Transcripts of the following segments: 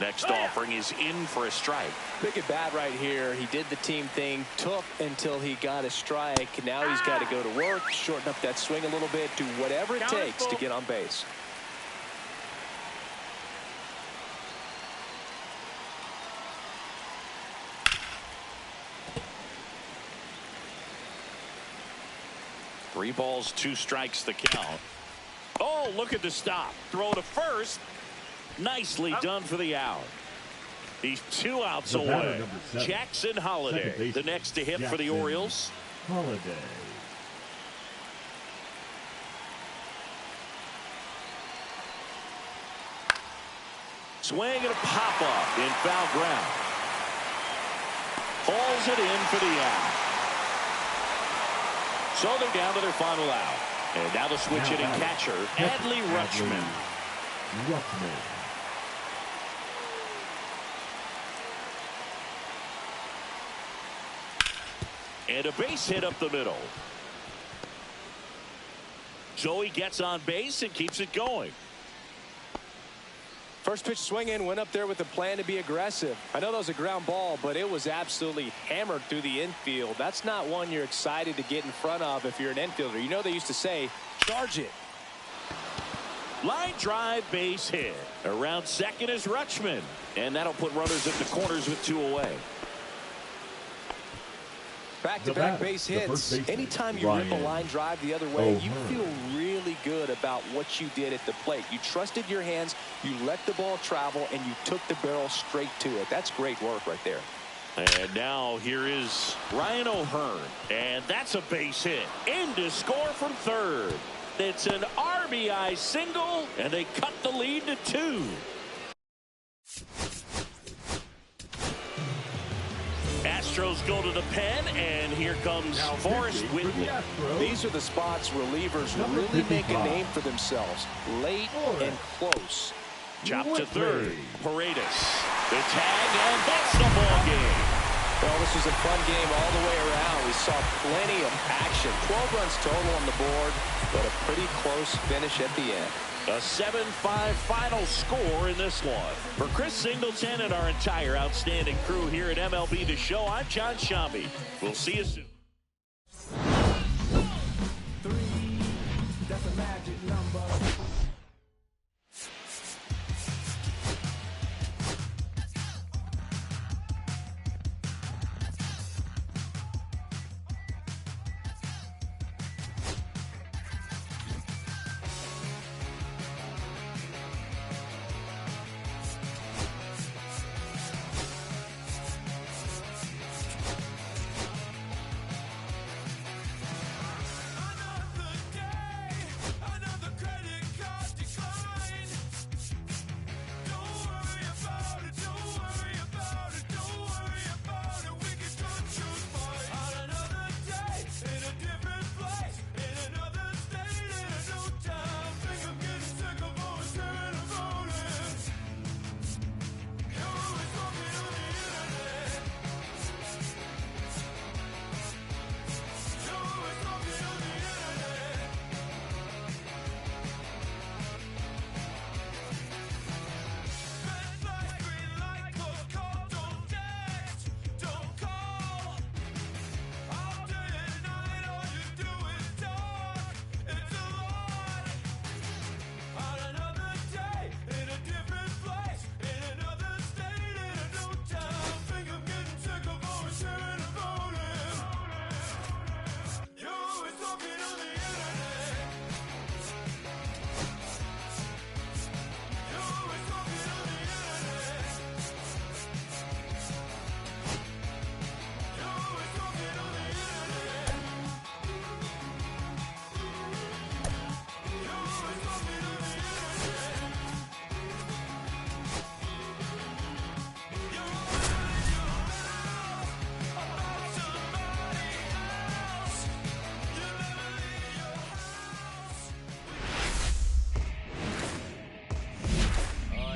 Next offering is in for a strike. Big at bat right here. He did the team thing, took until he got a strike. Now he's got to go to work, shorten up that swing a little bit, do whatever it takes to get on base. Three balls, two strikes the count. Oh, look at the stop. Throw to first. Nicely done for the out. He's 2 outs away. Jackson Holliday, the next to hit for the Orioles. Holliday. Swing and a pop-up in foul ground. Hauls it in for the out. So they're down to their final out. And now the switch hitting catcher, Adley Rutschman. And a base hit up the middle. Joey gets on base and keeps it going. First pitch swing in, went up there with a plan to be aggressive. I know that was a ground ball, but it was absolutely hammered through the infield. That's not one you're excited to get in front of if you're an infielder. You know they used to say, charge it. Line drive, base hit. Around second is Rutschman. And that'll put runners at the corners with 2 away. Back-to-back base hits. Anytime you rip a line drive the other way, you feel really good about what you did at the plate. You trusted your hands, you let the ball travel, and you took the barrel straight to it. That's great work right there. And now here is Ryan O'Hearn. And that's a base hit. In to score from third. It's an RBI single, and they cut the lead to 2. Astros go to the pen, and here comes Forrest Whitley. These are the spots relievers really make a name for themselves. Late and close. Chop to third. Paredes. The tag, and that's the ball game. Well, this was a fun game all the way around. We saw plenty of action. 12 runs total on the board, but a pretty close finish at the end. A 7-5 final score in this one. For Chris Singleton and our entire outstanding crew here at MLB The Show, I'm John Shambi. We'll see you soon. 3, that's a magic number.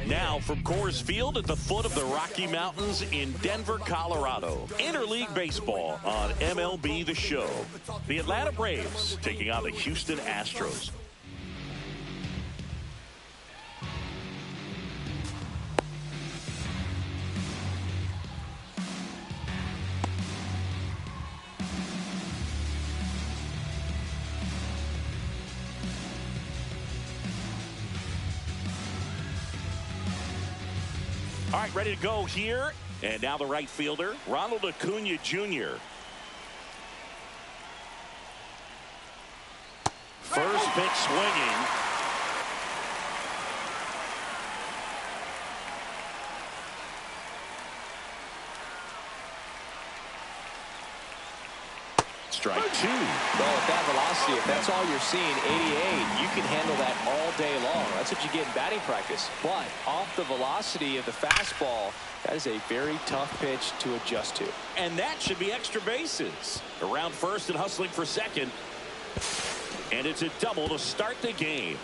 Now from Coors Field at the foot of the Rocky Mountains in Denver, Colorado. Interleague Baseball on MLB The Show. The Atlanta Braves taking on the Houston Astros. All right, ready to go here. And now the right fielder, Ronald Acuna Jr. First pitch swinging. Strike two. Well, at that velocity, if that's all you're seeing, 88, you can handle that all day long. That's what you get in batting practice. But off the velocity of the fastball, that is a very tough pitch to adjust to. And that should be extra bases. Around first and hustling for second. And it's a double to start the game.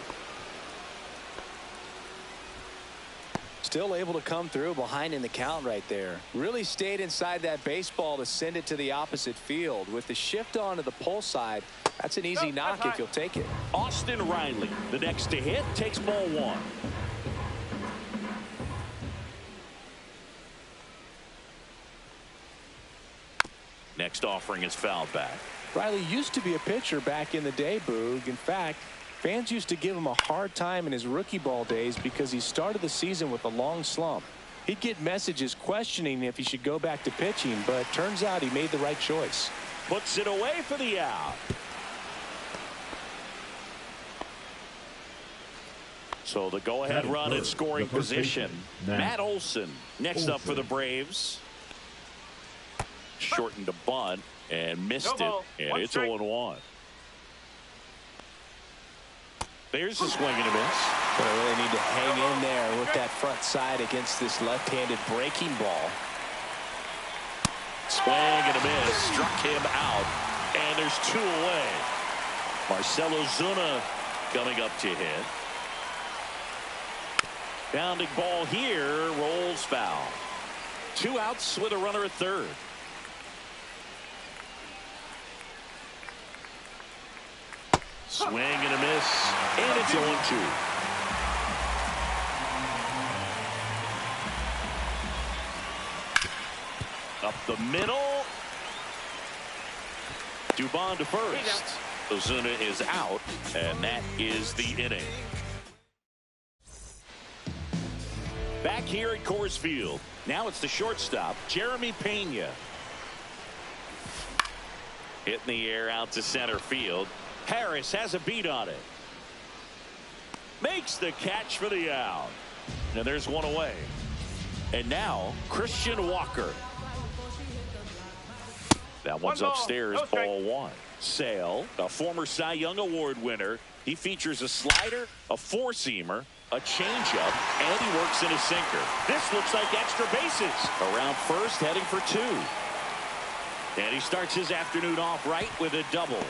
Still able to come through behind in the count right there. Really stayed inside that baseball to send it to the opposite field. With the shift on to the pull side, that's an easy knock if you'll take it. Austin Riley, the next to hit, takes ball one. Next offering is fouled back. Riley used to be a pitcher back in the day, Boog. In fact, fans used to give him a hard time in his rookie ball days because he started the season with a long slump. He'd get messages questioning if he should go back to pitching, but turns out he made the right choice. Puts it away for the out. So the go-ahead run in scoring position. Matt Olson next up for the Braves. Shortened a bunt and missed it, and it's 0-1. There's a swing and a miss. But I really need to hang in there with that front side against this left-handed breaking ball. Swing and a miss. Struck him out. And there's two away. Marcell Ozuna coming up to hit. Bounding ball here. Rolls foul. 2 outs with a runner at third. Swing and a miss. And it's 0-2. Up the middle. Dubon to first. Ozuna is out, and that is the inning. Back here at Coors Field. Now it's the shortstop, Jeremy Pena. Hit in the air out to center field. Harris has a beat on it. Makes the catch for the out. And there's one away. And now Christian Walker. That one's upstairs, ball one. Sale, a former Cy Young Award winner. He features a slider, a four-seamer, a changeup, and he works in a sinker. This looks like extra bases. Around first, heading for two. And he starts his afternoon off right with a double.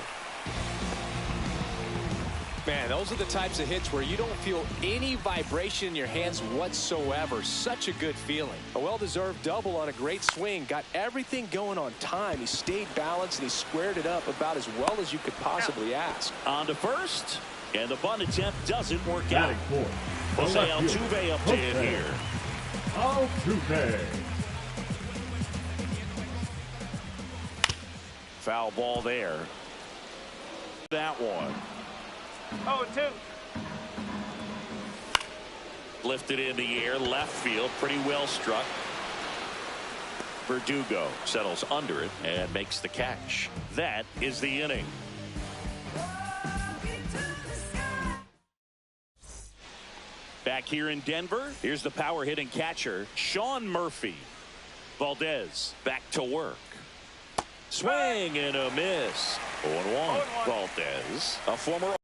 Man, those are the types of hits where you don't feel any vibration in your hands whatsoever. Such a good feeling. A well-deserved double on a great swing. Got everything going on time. He stayed balanced and he squared it up about as well as you could possibly ask. On to first, and the bunt attempt doesn't work out. Jose Altuve up to hit here. Altuve. Foul ball there. That one. 0-2. Lifted in the air, left field, pretty well struck. Verdugo settles under it and makes the catch. That is the inning. Back here in Denver, here's the power hitting catcher, Sean Murphy. Valdez back to work. Swing and a miss. 0-1. Valdez, a former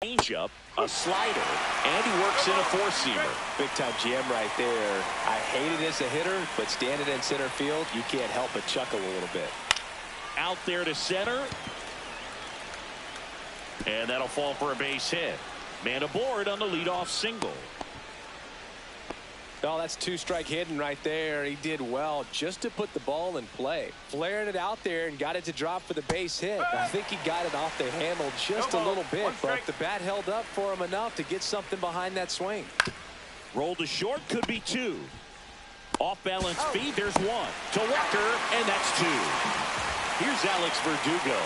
changeup, a slider, and he works in a four-seamer. Big-time GM right there. I hate it as a hitter, but standing in center field, you can't help but chuckle a little bit. Out there to center. And that'll fall for a base hit. Man aboard on the leadoff single. Oh, that's two-strike hitting right there. He did well just to put the ball in play. Flared it out there and got it to drop for the base hit. I think he got it off the handle just a little bit, but the bat held up for him enough to get something behind that swing. Roll to short, could be two. Off balance feed, there's one. To Walker, and that's two. Here's Alex Verdugo.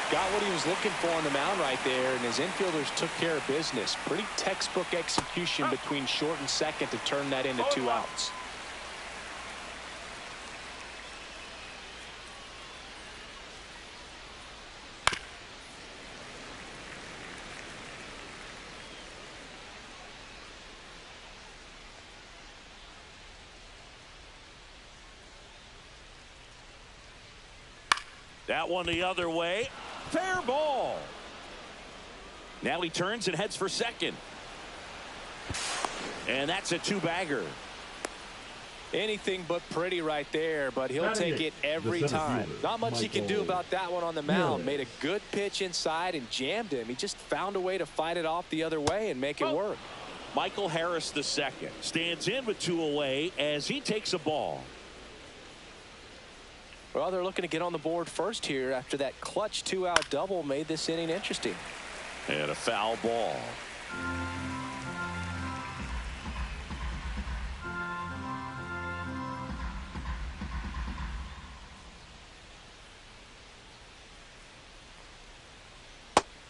Got what he was looking for on the mound right there, and his infielders took care of business. Pretty textbook execution between short and second to turn that into 2 outs. That one the other way. Fair ball. Now he turns and heads for second. And that's a 2-bagger. Anything but pretty right there, but he'll take it every time. Not much he can do about that one on the mound. Made a good pitch inside and jammed him. He just found a way to fight it off the other way and make it work. Michael Harris the second stands in with 2 away as he takes a ball. Well, they're looking to get on the board first here after that clutch 2-out double made this inning interesting. And a foul ball.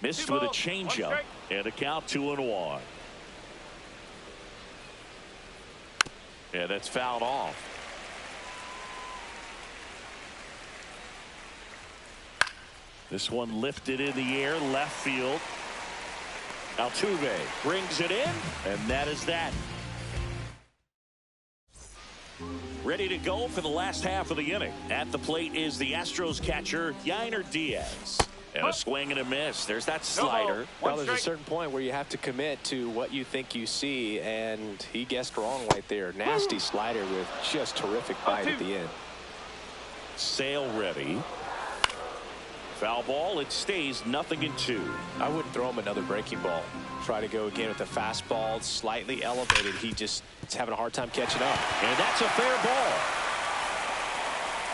Missed with a changeup and a count 2-1. And that's fouled off. This one lifted in the air, left field. Altuve brings it in, and that is that. Ready to go for the last half of the inning. At the plate is the Astros catcher, Yainer Diaz. And a swing and a miss. There's that slider. Well, there's a certain point where you have to commit to what you think you see, and he guessed wrong right there. Nasty slider with just terrific bite at the end. Sale ready. Foul ball. It stays 0-2. I wouldn't throw him another breaking ball. Try to go again with the fastball, slightly elevated. He just is having a hard time catching up. And that's a fair ball.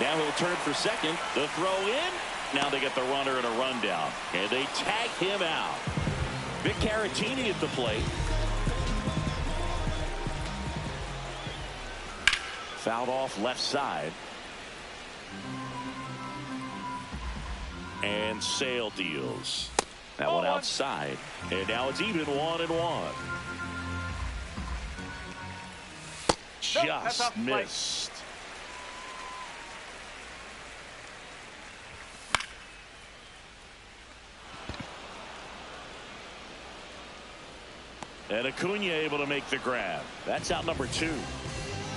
Now he'll turn for second. The throw in. Now they get the runner and a rundown. And they tag him out. Vic Caratini at the plate. Fouled off left side. And Sale deals. That one outside. And now it's even 1-1. Just missed. And Acuna able to make the grab. That's out number 2.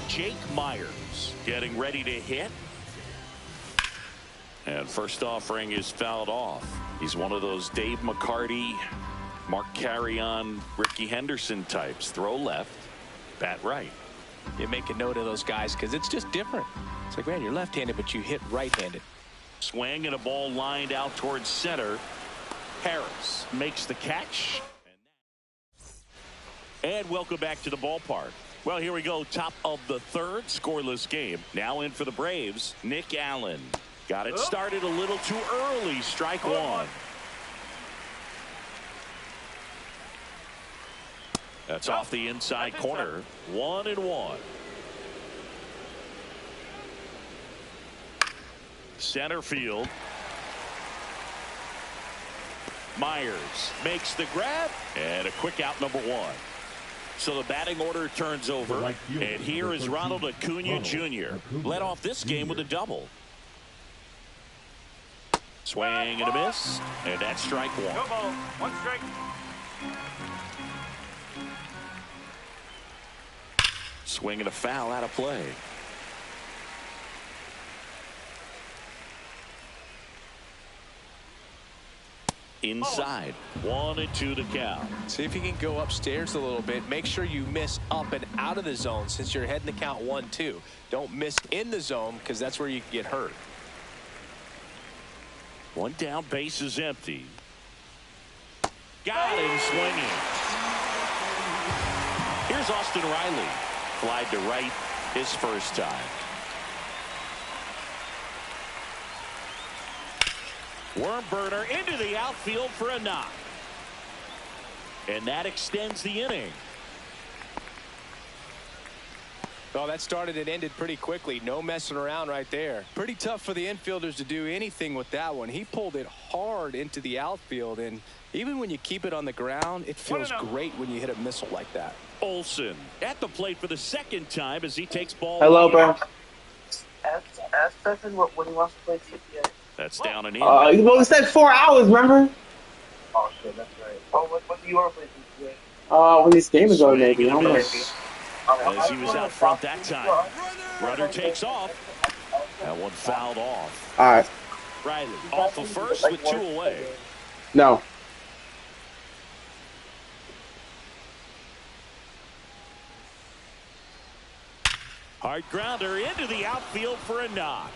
Jake Myers getting ready to hit. And first offering is fouled off. He's one of those Dave McCarty, Mark Carrion, Ricky Henderson types. Throw left, bat right. You make a note of those guys because it's just different. It's like, man, you're left-handed, but you hit right-handed. Swing and a ball lined out towards center. Harris makes the catch. And welcome back to the ballpark. Well, here we go. Top of the third, scoreless game. Now in for the Braves, Nick Allen. Got it started a little too early. Strike one. That's off the inside corner. 1-1. Center field. Myers makes the grab. And a quick out, number 1. So the batting order turns over. And here is Ronald Acuna Jr. Led off this game with a double. Swing and a miss. And that's strike 1. No ball. 1 strike. Swing and a foul out of play. Inside. 1-2 to count. See if you can go upstairs a little bit. Make sure you miss up and out of the zone since you're heading to count 1-2. Don't miss in the zone because that's where you can get hurt. 1 down, base is empty. Got him swinging. Here's Austin Riley. Flied to right his first time. Worm burner into the outfield for a knock. And that extends the inning. Well, that started and ended pretty quickly. No messing around right there. Pretty tough for the infielders to do anything with that one. He pulled it hard into the outfield, and even when you keep it on the ground, it feels great when you hit a missile like that. Olsen at the plate for the second time as he takes ball. Hello, bro. Ask Stephen when he wants to play TPA. That's down and in. Well, we said 4 hours, remember? Oh, shit, that's right. Oh, when do you want to play TPA? When this game is over, maybe. I don't know. As he was out front that time. Runner takes off. That one fouled off. All right. Riley off of first with 2 away. No. Hard grounder into the outfield for a knock.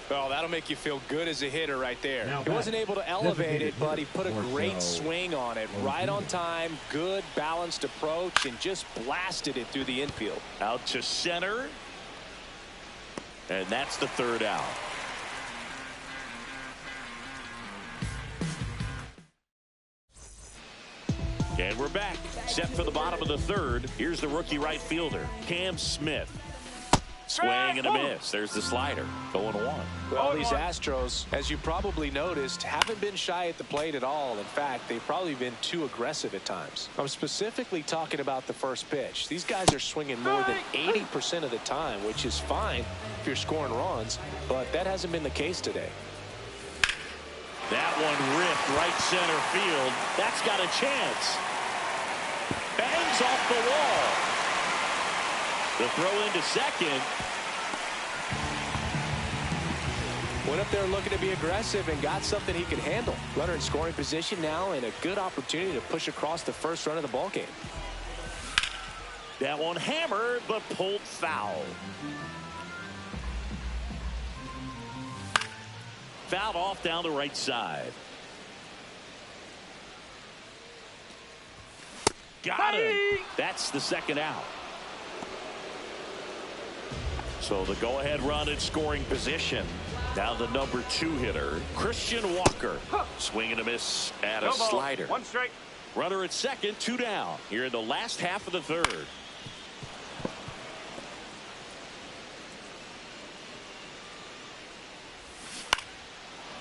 Well, that'll make you feel good as a hitter right there. He wasn't able to elevate it, but he put a great swing on it. Right on time, good balanced approach, and just blasted it through the infield. Out to center. And that's the 3rd out. And we're back. Set for the bottom of the 3rd. Here's the rookie right fielder, Cam Smith. Swing and a miss. There's the slider. 0-1. Well, these Astros, as you probably noticed, haven't been shy at the plate at all. In fact, they've probably been too aggressive at times. I'm specifically talking about the first pitch. These guys are swinging more than 80% of the time, which is fine if you're scoring runs, but that hasn't been the case today. That one ripped right center field. That's got a chance. Bangs off the wall. The throw into second. Went up there looking to be aggressive and got something he could handle. Runner in scoring position now and a good opportunity to push across the first run of the ballgame. That one hammered but pulled foul. Fouled off down the right side. Got him. That's the 2nd out. So the go-ahead run in scoring position. Now the number 2 hitter, Christian Walker. Swing and a miss at a slider. 1 strike. Runner at second, 2 down. Here in the last half of the 3rd.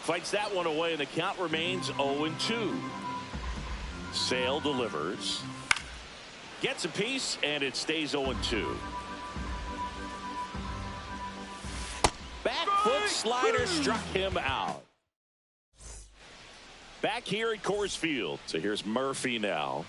Fights that one away, and the count remains 0-2. Sale delivers. Gets a piece, and it stays 0-2. Back foot slider struck him out. Back here at Coors Field. So here's Murphy now.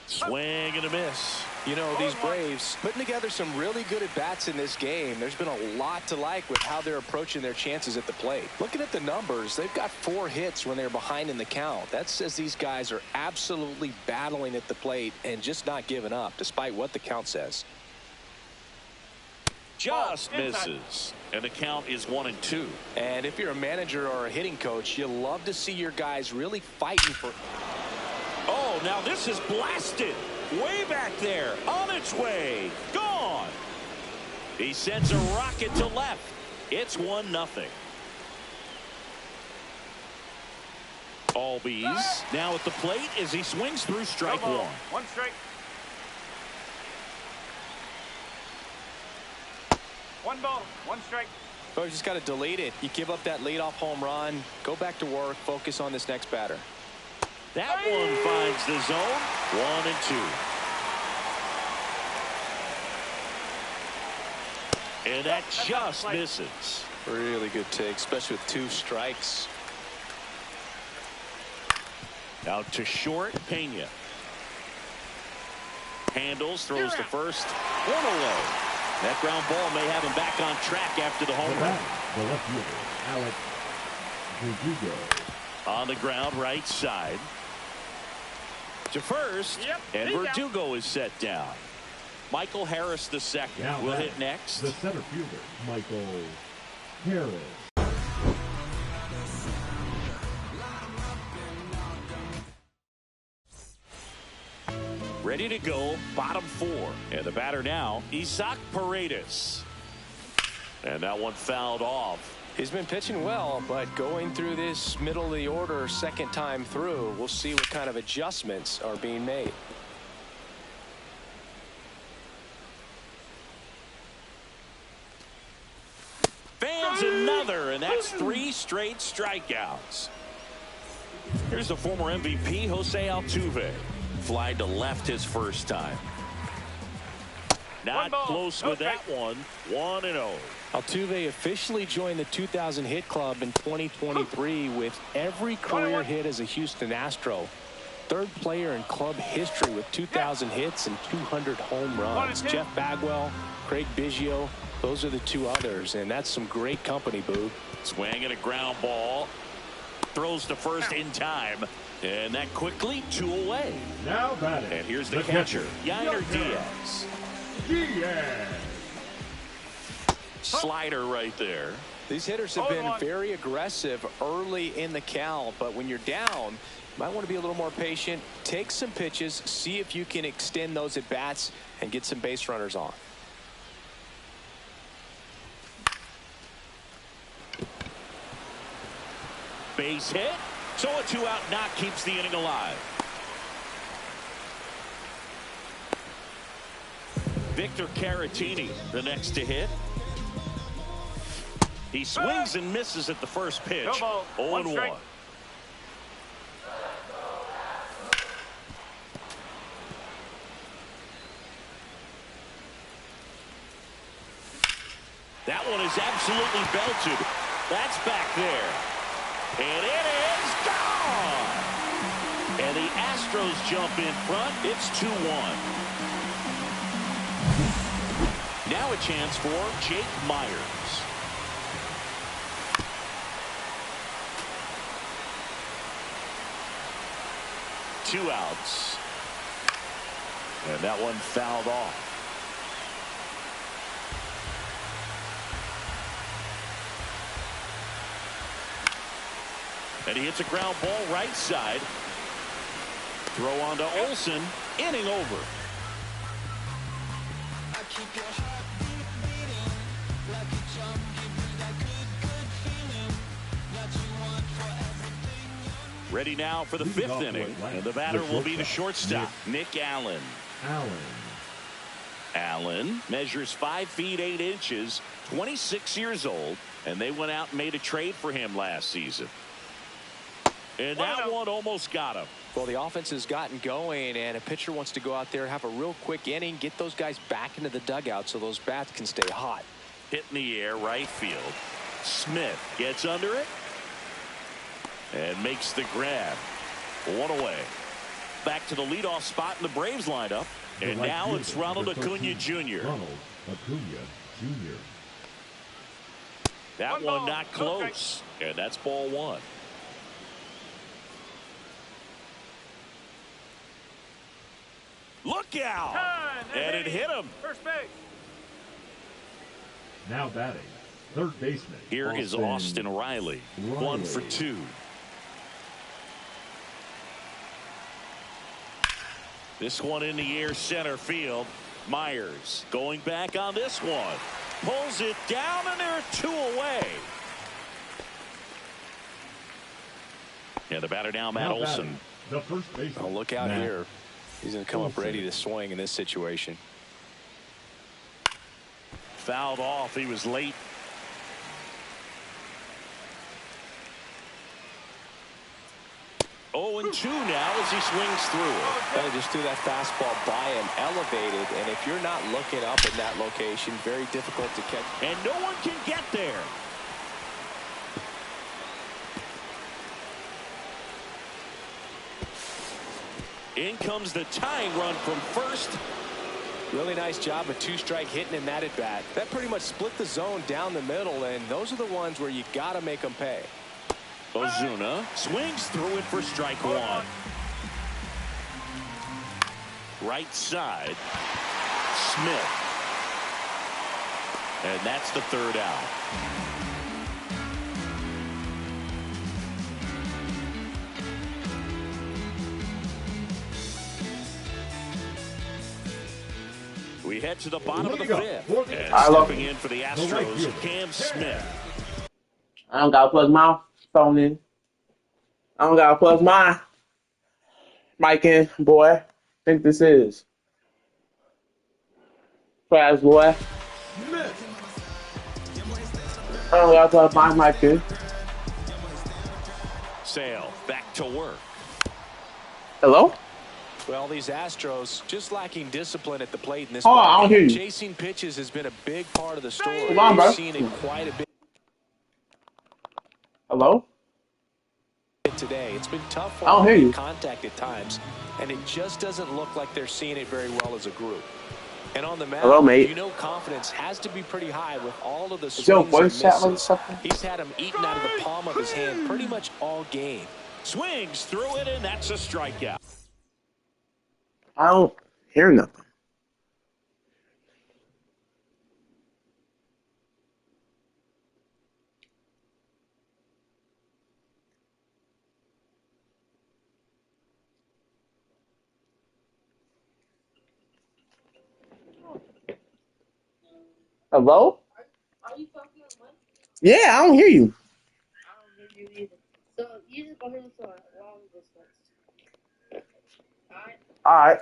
Swing and a miss. You know, these Braves putting together some really good at-bats in this game. There's been a lot to like with how they're approaching their chances at the plate. Looking at the numbers, they've got 4 hits when they're behind in the count. That says these guys are absolutely battling at the plate and just not giving up, despite what the count says. Just misses. And the count is 1-2. And if you're a manager or a hitting coach, you love to see your guys really fighting for... Oh, now this is blasted. Way back there. On its way. Gone. He sends a rocket to left. It's 1-0. Albies now at the plate as he swings through strike 1. 1 strike. 1 ball, 1 strike. So you just got to delete it. You give up that leadoff home run, go back to work, focus on this next batter. That one finds the zone. 1-2. And that just misses. Really good take, especially with 2 strikes. Out to short, Pena. Handles, throws to first. 1 away. That ground ball may have him back on track after the home run. The left fielder, Alex Verdugo. On the ground, right side. To first, and Verdugo is set down. Michael Harris the second will hit next. The center fielder, Michael Harris. Ready to go, bottom 4. And the batter now, Isaac Paredes. And that one fouled off. He's been pitching well, but going through this middle of the order second time through, we'll see what kind of adjustments are being made. Fans another, and that's 3 straight strikeouts. Here's the former MVP, Jose Altuve. Fly to left his first time. Not close with that one. 1-0. Altuve officially joined the 2,000 hit club in 2023 with every career hit as a Houston Astro. Third player in club history with 2,000 hits and 200 home runs. Jeff Bagwell, Craig Biggio, those are the 2 others, and that's some great company, Boog. Swing and a ground ball. Throws to first in time. And that quickly 2 away. Now batting. And here's the catcher, Yainer Diaz. Slider right there. These hitters have been very aggressive early in the count, but when you're down, you might want to be a little more patient. Take some pitches, see if you can extend those at bats and get some base runners on. Base hit. So a 2-out knock keeps the inning alive. Victor Caratini, the next to hit. He swings and misses at the first pitch. 0-1. That one is absolutely belted. That's back there. And it is gone. And the Astros jump in front. It's 2-1. Now a chance for Jake Myers. Two outs. And that one fouled off. And he hits a ground ball right side. Throw on to Olsen. Inning over. Ready now for the 5th inning. And the batter will be the shortstop, Nick Allen. Allen measures 5 feet 8 inches, 26 years old, and they went out and made a trade for him last season. And that one almost got him. Well, the offense has gotten going, and a pitcher wants to go out there, have a real quick inning, get those guys back into the dugout so those bats can stay hot. Hit in the air, right field. Smith gets under it and makes the grab. 1 away. Back to the leadoff spot in the Braves lineup. And now it's Ronald Acuna Jr. That one not close. And that's ball 1. Look out! And it hit him. First base. Now batting, third baseman. Here is Austin Riley. 1 for 2. This one in the air, center field. Myers going back on this one. Pulls it down, and there are 2 away. And the batter now, Matt Olson. The first baseman. Oh, look out here. He's going to come up ready to swing in this situation. Fouled off. He was late. Oh, and 2 now as he swings through. They just threw that fastball by him, elevated, and if you're not looking up in that location, very difficult to catch. And no one can get there. In comes the tying run from first. Really nice job of 2-strike hitting in that at bat. That pretty much split the zone down the middle, and those are the ones where you got to make them pay. Ozuna swings through it for strike 1. Right side. Smith. And that's the 3rd out. We head to the bottom of the fifth. And stepping in for the Astros, Cam Smith. I don't got to plug my phone in. I don't got to plug my mic in, boy. I think this is. Trash, boy. I don't got to plug my mic in. Sale back to work. Hello? Well, these Astros just lacking discipline at the plate in this Oh, I don't hear you. Chasing pitches has been a big part of the story. Come on, bro. We've seen it quite a bit Hello? today. It's been tough for I don't them hear to you. make contact at times, and it just doesn't look like they're seeing it very well as a group. And on the mound, Hello, mate. you know confidence has to be pretty high with all of the Is your swings and voice chat like misses. something? He's had them eaten out of the palm of his hand pretty much all game. Swings through it, and that's a strikeout. I don't hear nothing. Hello? Are you talking on mic? Yeah, I don't hear you. I don't hear you either. So you just go hear the song long distance. Alright? All right.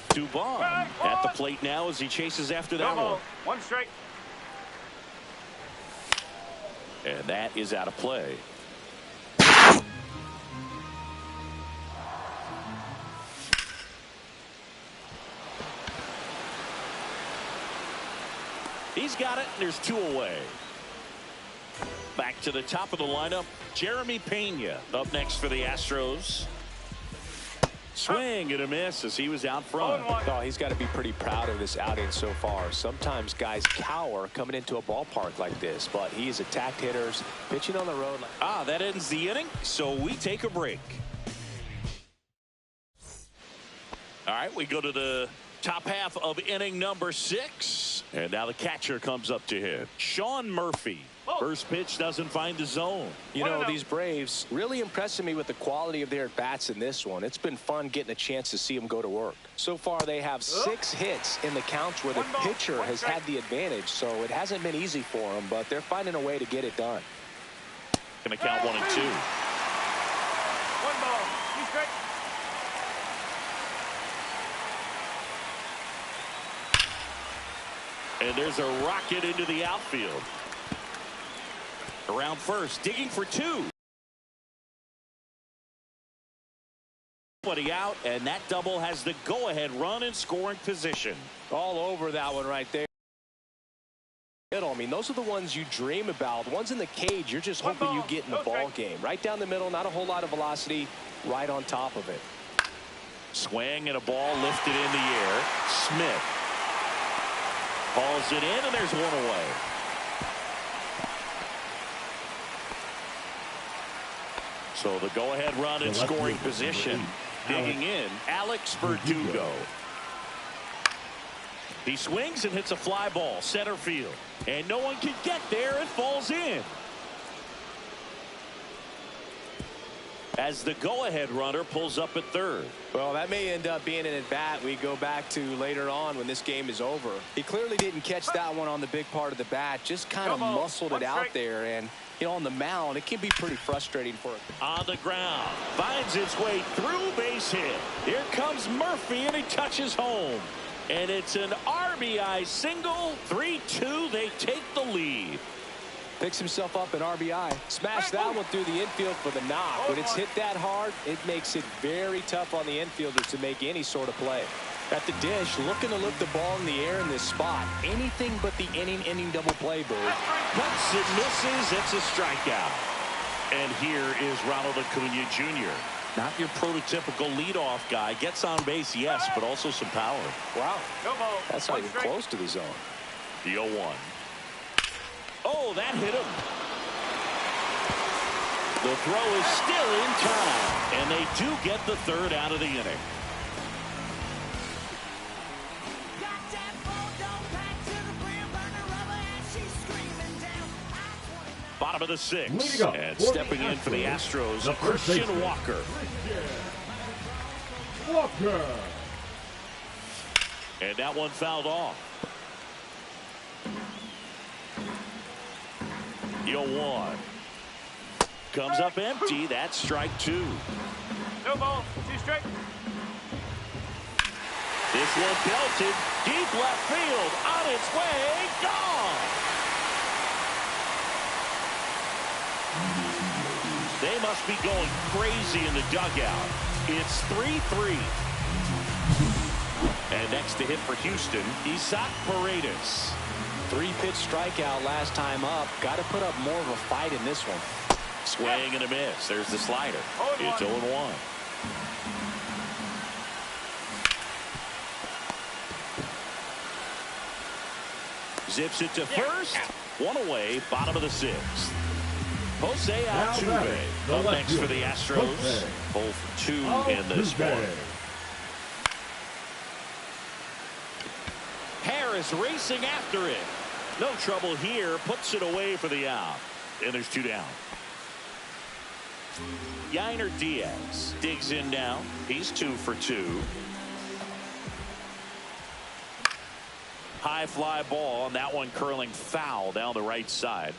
Dubon at the plate now as he chases after that one. One strike. And that is out of play. He's got it, and there's two away. Back to the top of the lineup, Jeremy Pena up next for the Astros. Swing and a miss as he was out front. Oh, he's got to be pretty proud of this outing so far. Sometimes guys cower coming into a ballpark like this, but he has attacked hitters, pitching on the road. That ends the inning, so we take a break. All right, we go to the top half of inning number 6, and now the catcher comes up to hit. Sean Murphy. First pitch doesn't find the zone. You know, these Braves really impressing me with the quality of their at-bats in this one. It's been fun getting a chance to see them go to work. So far, they have 6 hits in the counts where the pitcher has had the advantage, so it hasn't been easy for them, but they're finding a way to get it done. Going to count 1 and 2. 1 ball, 2 strikes. And there's a rocket into the outfield. Around first, digging for 2. Nobody out, and that double has the go-ahead run in scoring position. All over that one right there. I mean, those are the ones you dream about. The ones in the cage, you're just hoping you get in the ball game. Right down the middle, not a whole lot of velocity, right on top of it. Swing and a ball lifted in the air. Smith hauls it in, and there's 1 away. So the go-ahead run in scoring position. Digging in, Alex Verdugo. He swings and hits a fly ball, center field. And no one can get there. It falls in. As the go-ahead runner pulls up at third. Well, that may end up being an at-bat we go back to later on when this game is over. He clearly didn't catch that one on the big part of the bat, just kind of muscled it out there. And, you know, on the mound, it can be pretty frustrating for him. On the ground, finds its way through, base hit. Here comes Murphy, and he touches home. And it's an RBI single. 3-2, they take the lead. Picks himself up an RBI. Smash that one through the infield for the knock. When it's hit that hard, it makes it very tough on the infielders to make any sort of play. At the dish, looking to lift the ball in the air in this spot. Anything but the inning double play, Bird. Cuts and misses. It's a strikeout. And here is Ronald Acuna Jr. Not your prototypical leadoff guy. Gets on base, yes, but also some power. Wow. That's not even close to the zone. The 0-1. Oh, that hit him. The throw is still in time, and they do get the third out of the inning. Bottom of the 6th, and stepping in for the Astros, Christian Walker. And that one fouled off. The 0-1 comes up empty. That's strike 2. No ball, 2 strike. This one belted deep left field, on its way, gone. They must be going crazy in the dugout. It's 3-3. And next to hit for Houston, Isaac Paredes. 3-pitch strikeout last time up. Got to put up more of a fight in this one. Swing and a miss. There's the slider. It's 0-1. Zips it to first. One away, bottom of the 6th. Jose Altuve up next for the Astros. Both 2 in this one. Harris racing after it. No trouble here. Puts it away for the out. And there's 2 down. Yainer Diaz digs in now. He's 2 for 2. High fly ball, and that one curling foul down the right side.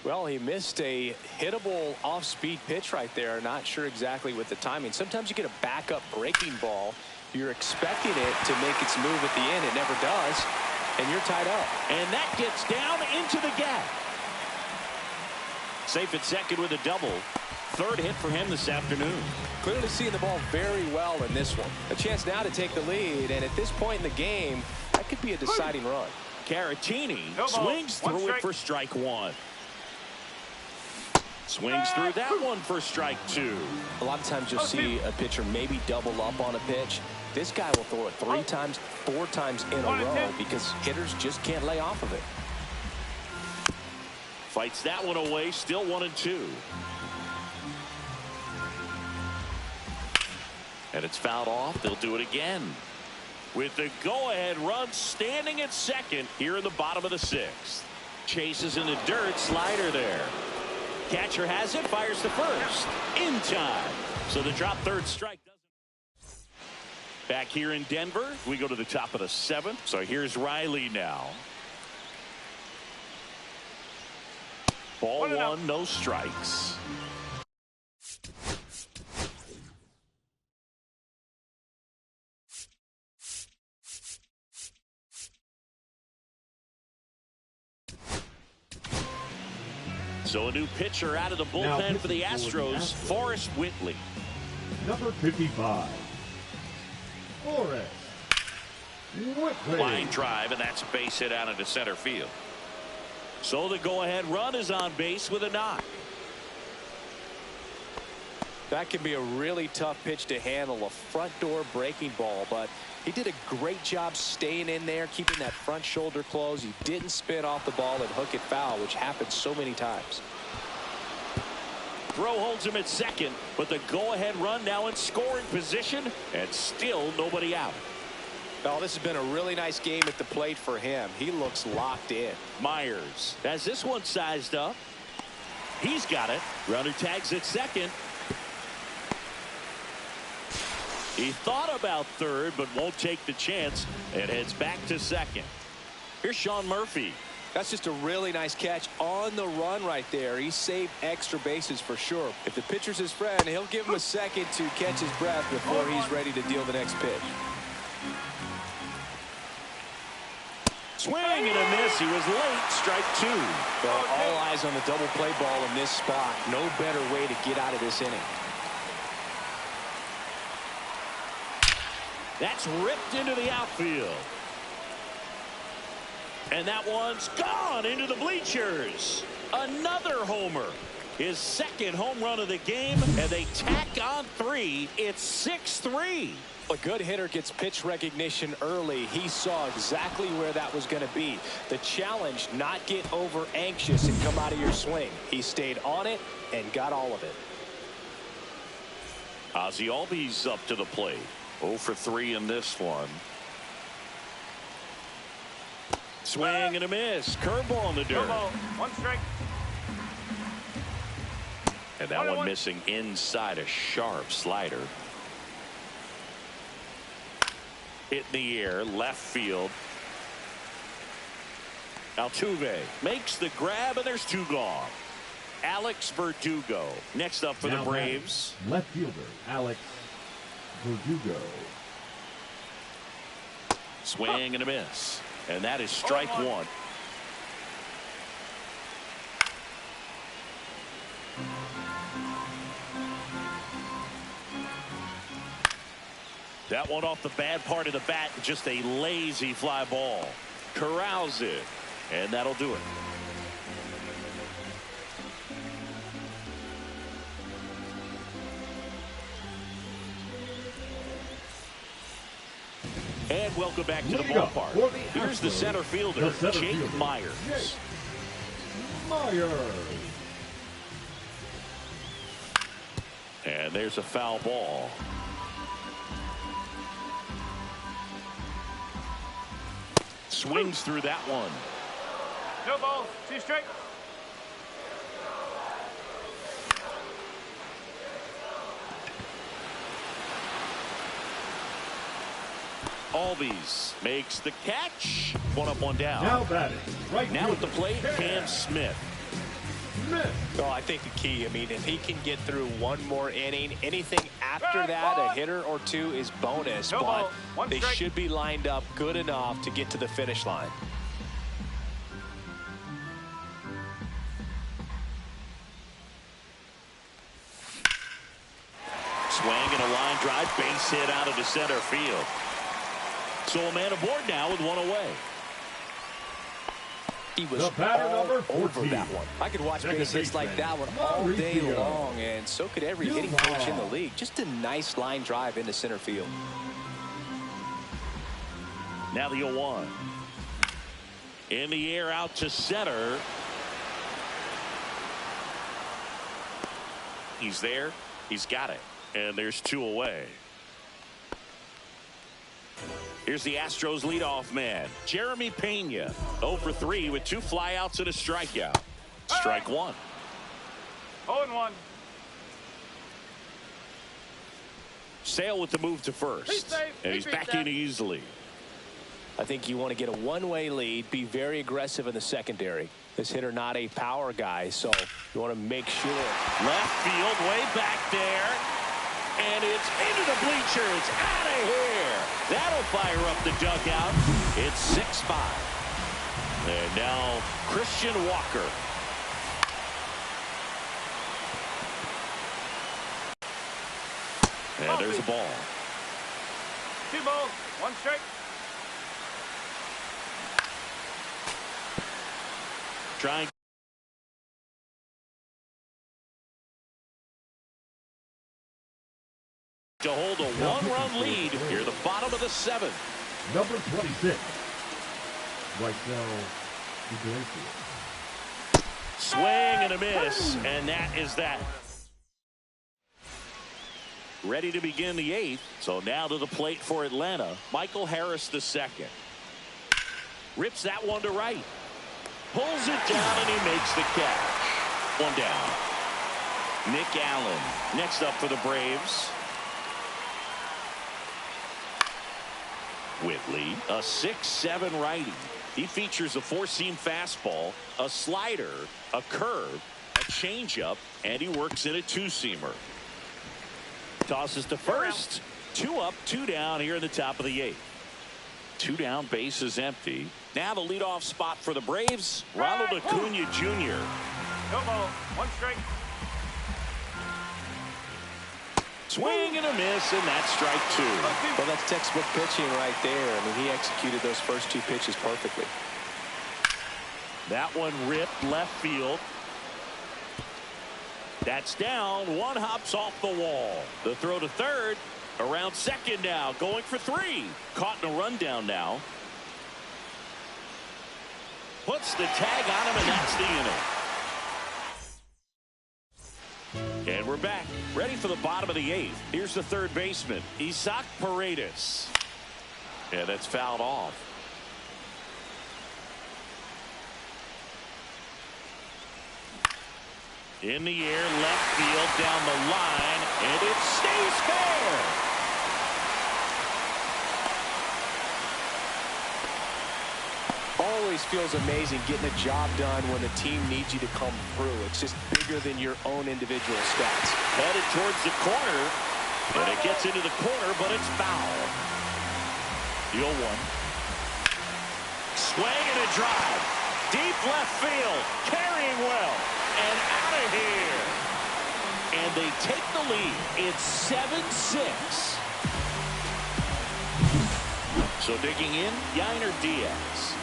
Well, he missed a hittable off-speed pitch right there. Not sure exactly with the timing. Sometimes you get a backup breaking ball. You're expecting it to make its move at the end. It never does, and you're tied up. And that gets down into the gap. Safe at second with a double. 3rd hit for him this afternoon. Clearly seeing the ball very well in this one. A chance now to take the lead, and at this point in the game, that could be a deciding run. Caratini swings through it for strike 1. Swings through that one for strike 2. A lot of times you'll see a pitcher maybe double up on a pitch. This guy will throw it 3 times, 4 times in a row because hitters just can't lay off of it. Fights that one away, still 1-2. And it's fouled off. They'll do it again. With the go-ahead run standing at second here in the bottom of the 6th. Chases in the dirt, slider there. Catcher has it, fires to first. In time. So the drop 3rd strike doesn't. Back here in Denver, we go to the top of the 7th. So here's Riley now. Ball 1, no strikes. So a new pitcher out of the bullpen for the Astros, Forrest Whitley. Number 55, Forrest Whitley. Line drive, and that's a base hit out into center field. So the go-ahead run is on base with a knock. That can be a really tough pitch to handle, a front door breaking ball, but he did a great job staying in there, keeping that front shoulder closed. He didn't spin off the ball and hook it foul, which happens so many times. Throw holds him at second, but the go-ahead run now in scoring position, and still nobody out. Oh, this has been a really nice game at the plate for him. He looks locked in. Myers has this one sized up. He's got it. Runner tags at second. He thought about third, but won't take the chance and heads back to second. Here's Sean Murphy. That's just a really nice catch on the run right there. He saved extra bases for sure. If the pitcher's his friend, he'll give him a second to catch his breath before he's ready to deal the next pitch. Swing and a miss. He was late. Strike two. Well, all eyes on the double play ball in this spot. No better way to get out of this inning. That's ripped into the outfield. And that one's gone into the bleachers. Another homer. His second home run of the game, and they tack on 3. It's 6-3. A good hitter gets pitch recognition early. He saw exactly where that was going to be. The challenge, not get over anxious and come out of your swing. He stayed on it and got all of it. Ozzie Albies up to the plate. 0 for 3 in this one. Swing and a miss. Curveball in the dirt. 1 strike. And that one missing inside a sharp slider. Hit in the air, left field. Altuve makes the grab, and there's 2 gone. Alex Verdugo next up for the Braves. Left fielder Alex Verdugo. Swing and a miss. And that is strike 1. That one off the bad part of the bat, just a lazy fly ball. Corrals it, and that'll do it. And welcome back to the ballpark. Here's the center fielder, Jake Myers. And there's a foul ball. Swings through that one. No balls. 2 strike. Albies makes the catch. 1 up, 1 down. Now batting. Right now at the plate, Cam Smith. Well, I think the key, I mean, if he can get through 1 more inning, anything after that, a hitter or 2 is bonus. But they should be lined up good enough to get to the finish line. Swing and a line drive, base hit out of the center field. So a man aboard now with 1 away. He was all over that one. I could watch base hits like that one all day long, and so could every hitting coach in the league. Just a nice line drive into center field. Now the 0-1. In the air out to center. He's there. He's got it. And there's 2 away. Here's the Astros leadoff man, Jeremy Pena. 0 for 3 with 2 flyouts and a strikeout. Strike 1. 0-1. Sale with the move to first. And he's back in easily. I think you want to get a one-way lead, be very aggressive in the secondary. This hitter not a power guy, so you want to make sure. Left field, way back there. And it's into the bleachers. Out of here. That'll fire up the dugout. It's 6-5. And now Christian Walker. And there's a ball. 2 balls, 1 strike. Trying to hold a 1-run lead here at the bottom of the 7th. Number 26. Right now, swing and a miss, and that is that. Ready to begin the 8th. So now to the plate for Atlanta, Michael Harris II. Rips that one to right. Pulls it down, and he makes the catch. 1 down. Nick Allen next up for the Braves. Whitley, a 6'7" righty. He features a 4-seam fastball, a slider, a curve, a changeup, and he works in a 2-seamer. Tosses to first. 2 up, 2 down here in the top of the 8th. 2 down, bases empty. Now the leadoff spot for the Braves, Ronald Acuna Jr. No ball. 1 strike. Swing and a miss, and that's strike 2. Well, that's textbook pitching right there. I mean, he executed those first 2 pitches perfectly. That one ripped left field. That's down. 1 hops off the wall. The throw to third. Around second now, going for 3. Caught in a rundown now. Puts the tag on him, and that's the inning. And we're back, ready for the bottom of the 8th. Here's the third baseman, Isaac Paredes. And that's fouled off. In the air, left field, down the line, and it stays fair. Always feels amazing getting a job done when the team needs you to come through. It's just bigger than your own individual stats. Headed towards the corner, and it gets into the corner, but it's foul. The 0-1. Swing and a drive. Deep left field, carrying well, and out of here. And they take the lead. It's 7-6. So digging in, Yainer Diaz.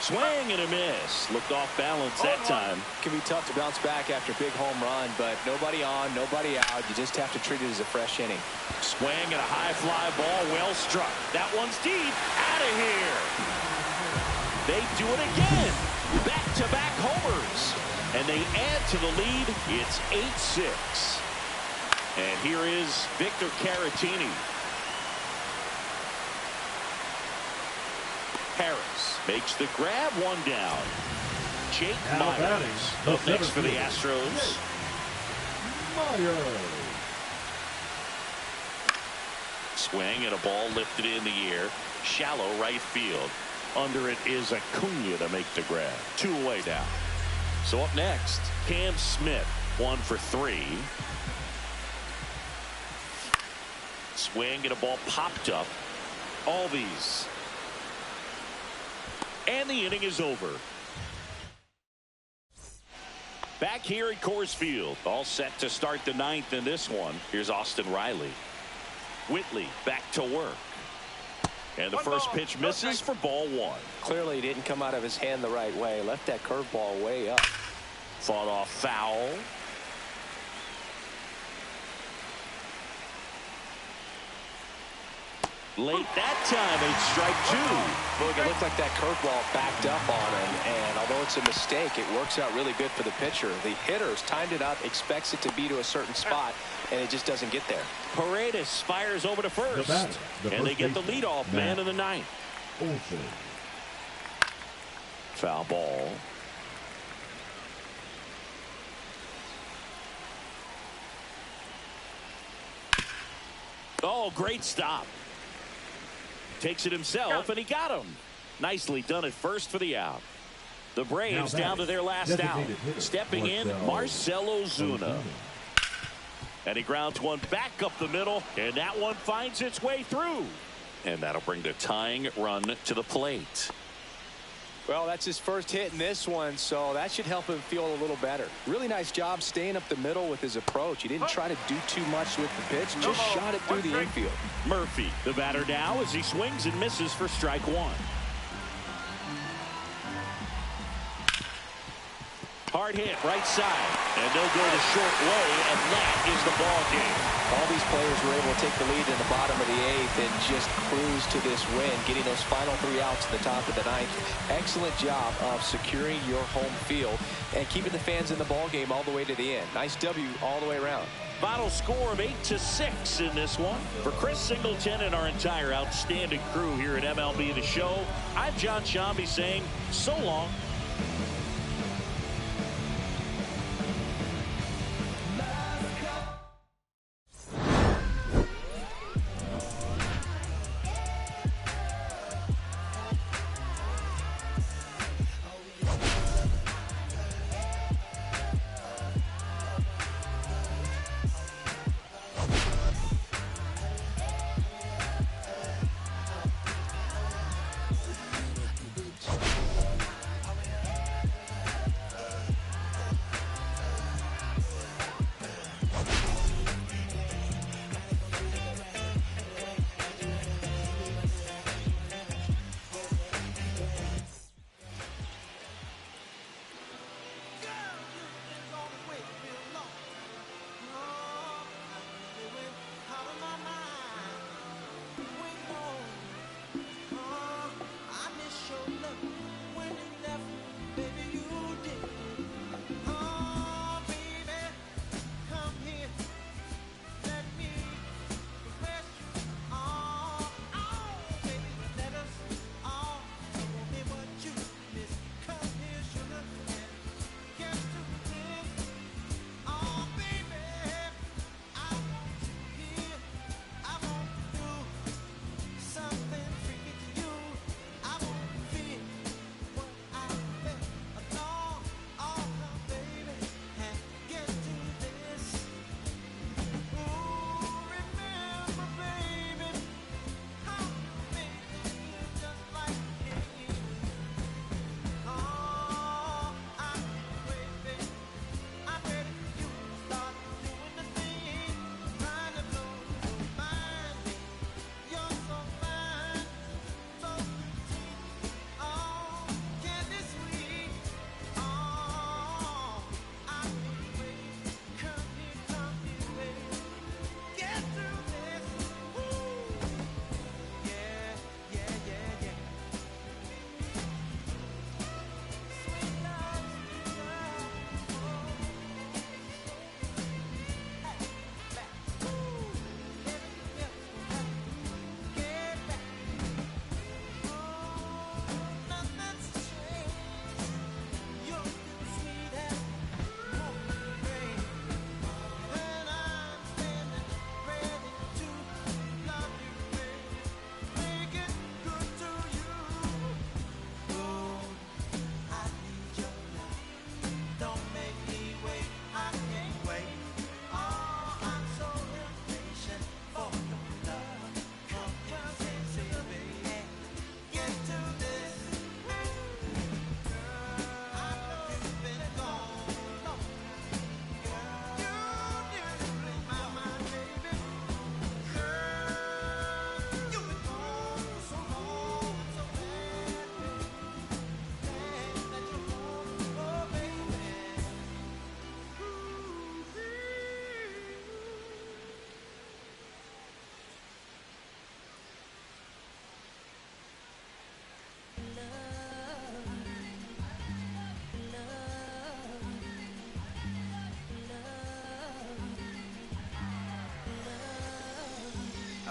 Swing and a miss. Looked off balance that time. Can be tough to bounce back after a big home run, but nobody on, nobody out. You just have to treat it as a fresh inning. Swing and a high fly ball, well struck. That one's deep. Out of here. They do it again. Back-to-back homers. And they add to the lead. It's 8-6. And here is Victor Caratini. Harris makes the grab, 1 down. Jake Myers up next for the Astros. Swing and a ball lifted in the air. Shallow right field. Under it is Acuna to make the grab. 2 away now. So up next, Cam Smith, 1 for 3. Swing and a ball popped up. Albies. And the inning is over. Back here at Coors Field, all set to start the 9th in this one. Here's Austin Riley. Whitley back to work. And the first pitch misses for ball 1. Clearly he didn't come out of his hand the right way. Left that curveball way up. Fought off foul. Late that time, it's strike 2. Look, it looked like that curveball backed up on him, and although it's a mistake, it works out really good for the pitcher. The hitter's timed it up, expects it to be to a certain spot, and it just doesn't get there. Paredes fires over to first, and they get the leadoff man in the 9th. Foul ball. Oh, great stop. Takes it himself, and he got him. Nicely done at first for the out. The Braves down to their last out. Stepping in, Marcell Ozuna. And he grounds one back up the middle, and that one finds its way through. And that'll bring the tying run to the plate. Well, that's his first hit in this one, so that should help him feel a little better. Really nice job staying up the middle with his approach. He didn't try to do too much with the pitch, just shot it through the infield. Murphy, the batter now, as he swings and misses for strike 1. Hard hit, right side, and they'll go the short way, and that is the ball game. All these players were able to take the lead in the bottom of the 8th and just cruise to this win, getting those final 3 outs in the top of the 9th. Excellent job of securing your home field and keeping the fans in the ball game all the way to the end. Nice W all the way around. Final score of 8-6 in this one. For Chris Singleton and our entire outstanding crew here at MLB The Show, I'm John Shambi saying so long.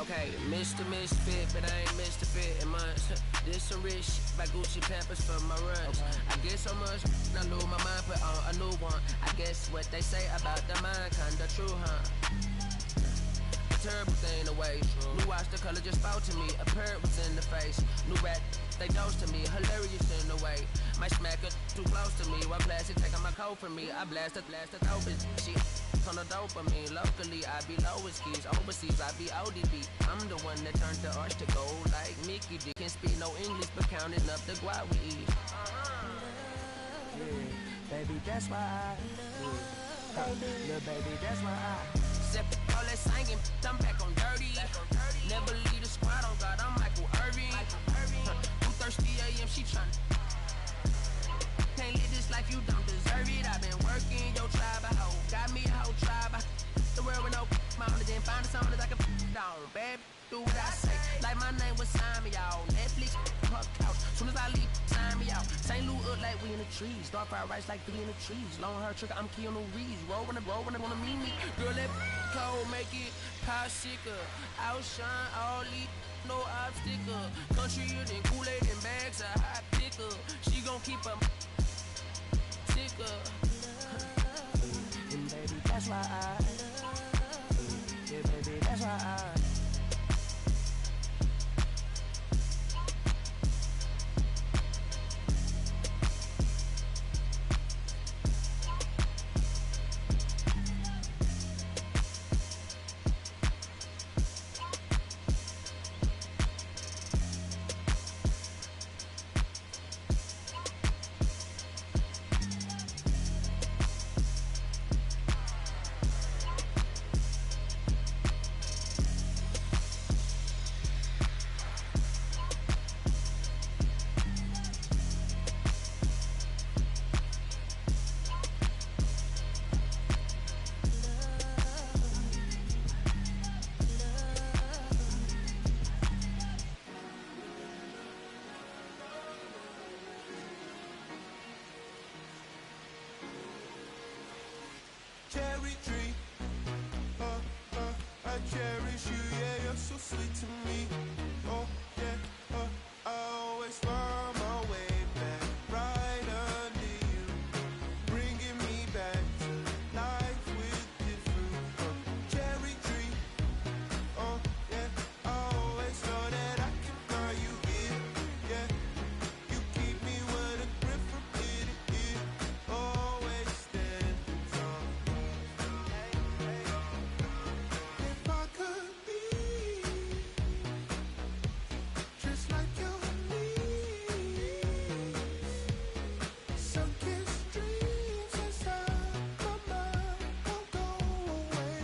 Okay, Mr. Misfit, but I ain't Mr. Fit in months. This some rich shit by Gucci Pampers for my runs. I get so much, I lose my mind, put on a new one. I guess what they say about the mind, kinda true, huh? A terrible thing to waste. New watch, the color just spoke to me. A parrot was in the face. New rat, they dose to me. Hilarious in the way. My smacker too close to me. One plastic taking my coat from me. I blast it, dope it. She on the dopamine. Locally, I be lowest keys. Overseas, I be ODB. I'm the one that turned the arch to gold like Mickey D. Can't speak no English, but counting up the guap we eat. Yeah, baby, that's why I little baby, that's why I Except all that singing, I'm back on dirty. Never leave the squad on God, I'm Michael Irving. 2:30 a.m. she tryna. Can't live this life, you don't deserve it. I've been working, your tribe a hoe. Got me a whole tribe. The world with no mountain, then find a song that I can down. Bad, do what I say. Like my name was sign me out. Netflix, her couch. Soon as I leave, sign me out. St. Louis up like we in the trees. Dark fried rice like 3 in the trees. Long hair trick, I'm Keanu Reeves. Roll when they wanna meet me. Girl, that cold, make it pop sicker. Outshine all these. No obstacle. Country then Kool-Aid and bags of hot picker. She gon' keep her sicker. And baby, that's why yeah, baby, that's why Cherry tree, I cherish you, yeah, you're so sweet to me. Oh yeah, I always find my way back right under you, bringing me back to life with different. Cherry tree, oh yeah, I always know that I can find you here, yeah. You keep me with a grip from ear to ear, always standing tall. If I could be just like your knees, sunken dreams inside my mind won't go away.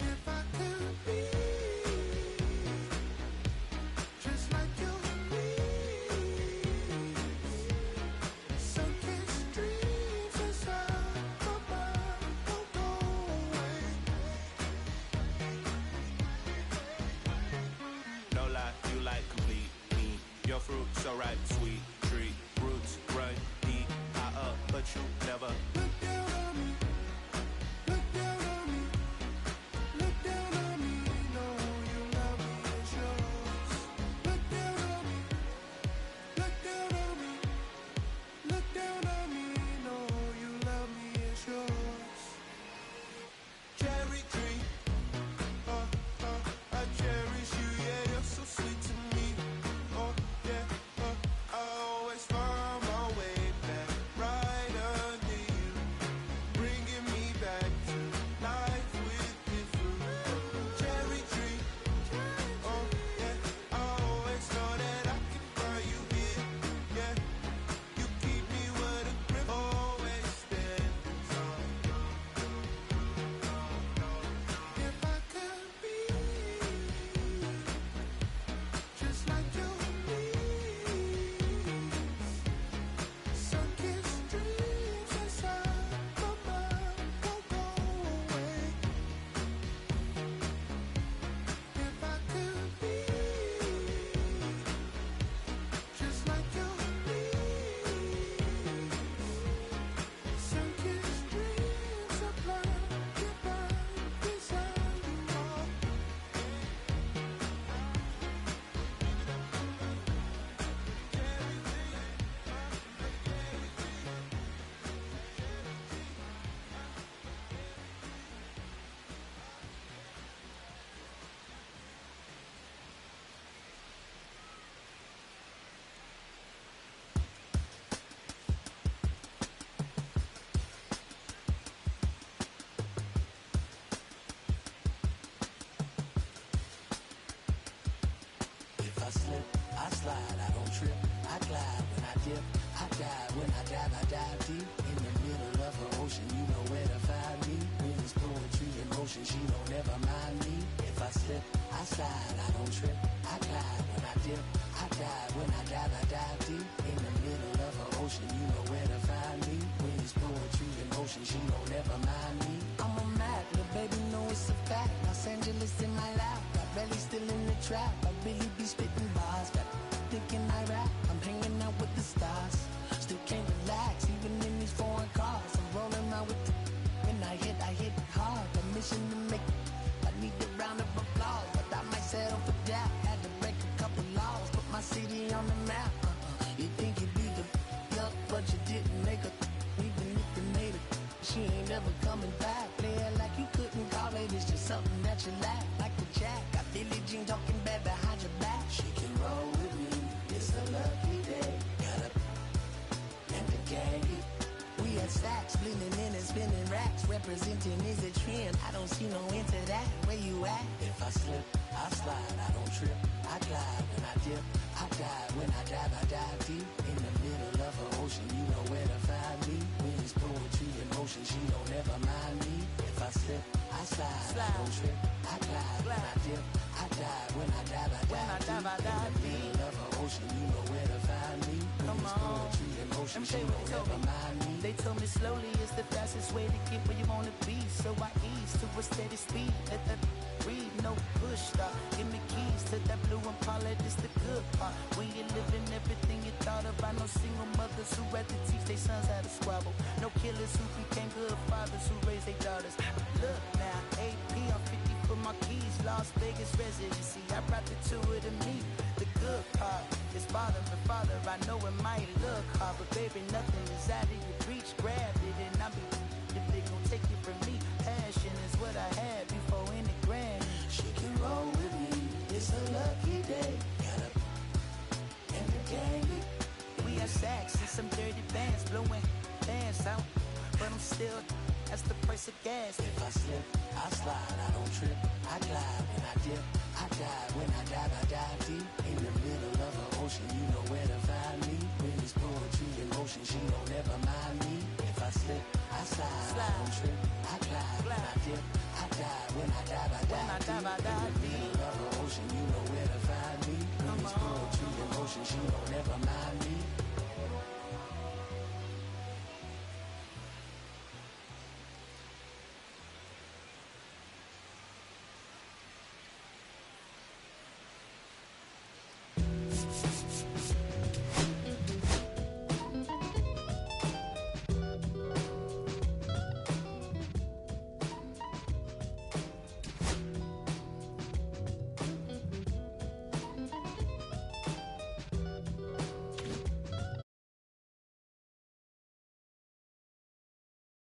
If I could be just like your knees, sunken dreams inside my mind won't go away. No lie, you like complete me. Your fruit so ripe, sweet tree. Roots run deep, high up, but you never. Look down on me, look down on me, look down on me. No, you love me, it's yours. Look down on me, look down on me, look down on me. No, you love me, it's yours. Cherry tree, I cherish you, yeah, you're so sweet to me. Oh yeah, I always find my way back right under you, slip, I slide, I don't trip, I glide when I dip, I dive when I dive deep in the middle of an ocean. You know where to find me. Winds, poetry, emotion, she don't ever mind me. If I slip, I slide, I don't trip, I glide when I dip, I dive when I dive deep in the middle of an ocean. You know where to find me. Winds, poetry, emotion, she don't ever mind me. I'm a Mac, the baby know it's a fact. Los Angeles in my lap, got belly still in the trap. I really be spitting bars, got thinking I rap. I'm hanging out with the stars, still can't relax even in these foreign cars. I'm rolling around with the when I hit hard. The mission to make, I need a round of applause, but I might settle for that. Had to break a couple laws, put my city on the map. You think you be the up, but you didn't make a. Even if you made it, she ain't ever coming back. Play it like you couldn't call it, it's just something that you lack. Like the Jack, got Billie Jean talking bad behind your back. She can roll with me, it's a lucky day. Got up and the gang. We had stacks, blending in and spinning racks. Representing is a trend, I don't see no end to that. Where you at? If I slip, I slide, I don't trip, I glide when I dip, I dive when I dive deep in the middle of an ocean. You know where to find me. Winds, poetry, emotion, she don't ever mind me. If I slip, I slide, I don't trip, I glide when I dip, I dive when I dive deep in the middle of an ocean. You know where to find me. Winds, poetry, emotion, she don't ever mind me. They told me slowly is the fastest way to get where you wanna be. So I ease to a steady speed. Let that breathe, no push stop. Give me keys to that blue Impala, this the good part. When you living everything you thought about. No single mothers who had to teach their sons how to squabble. No killers who became good fathers who raised their daughters. Look now, AP, I'm 50 for my keys. Las Vegas residency, I brought the two of them me. The good part is father and father. I know it might look hard, but baby, nothing is out of your reach. Grab it and I'll be if they gon' take it from me. Passion is what I had before any grand. She can roll with me, it's a lucky day. Got up and the gang. We have sacks and some dirty bands blowing bands out, but I'm still, that's the price of gas. If I slip, I slide, I don't trip, I glide when I dip, I dive when I dive deep in the middle of an ocean. You know where to find me. Winds, poetry, emotion, she don't ever mind me. If I slip, I slide, I don't trip, I glide when I dip, I dive when I dive deep in the middle of an ocean. You know where to find me. Winds, poetry, emotion, she don't